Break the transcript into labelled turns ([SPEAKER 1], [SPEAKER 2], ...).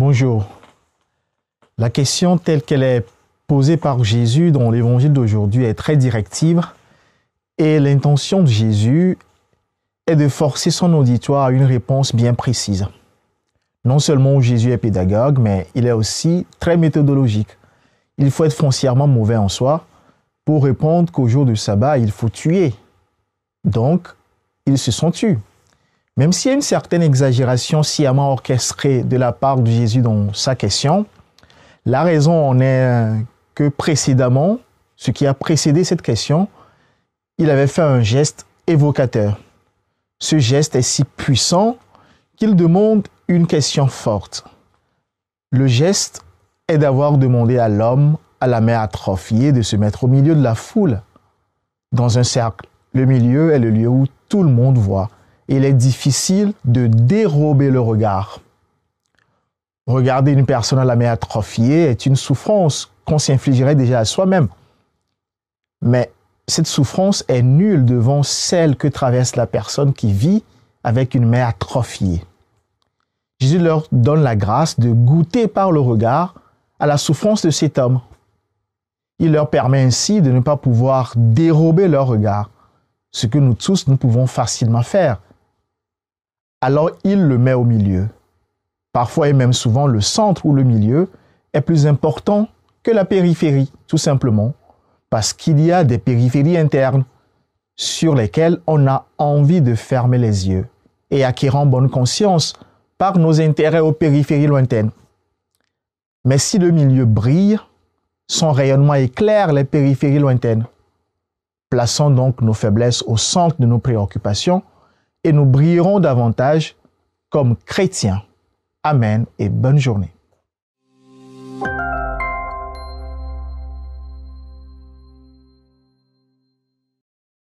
[SPEAKER 1] Bonjour. La question telle qu'elle est posée par Jésus dans l'évangile d'aujourd'hui est très directive et l'intention de Jésus est de forcer son auditoire à une réponse bien précise. Non seulement Jésus est pédagogue, mais il est aussi très méthodologique. Il faut être foncièrement mauvais en soi pour répondre qu'au jour du sabbat, il faut tuer. Donc, ils se sont tus. Même s'il y a une certaine exagération sciemment orchestrée de la part de Jésus dans sa question, la raison en est que précédemment, ce qui a précédé cette question, il avait fait un geste évocateur. Ce geste est si puissant qu'il demande une question forte. Le geste est d'avoir demandé à l'homme, à la mer atrophiée, de se mettre au milieu de la foule, dans un cercle. Le milieu est le lieu où tout le monde voit. Et il est difficile de dérober le regard. Regarder une personne à la mer atrophiée est une souffrance qu'on s'infligerait déjà à soi-même. Mais cette souffrance est nulle devant celle que traverse la personne qui vit avec une mer atrophiée. Jésus leur donne la grâce de goûter par le regard à la souffrance de cet homme. Il leur permet ainsi de ne pas pouvoir dérober leur regard, ce que nous tous, nous pouvons facilement faire. Alors il le met au milieu. Parfois et même souvent, le centre ou le milieu est plus important que la périphérie, tout simplement, parce qu'il y a des périphéries internes sur lesquelles on a envie de fermer les yeux et acquérant bonne conscience par nos intérêts aux périphéries lointaines. Mais si le milieu brille, son rayonnement éclaire les périphéries lointaines. Plaçons donc nos faiblesses au centre de nos préoccupations et nous brillerons davantage comme chrétiens. Amen et bonne journée.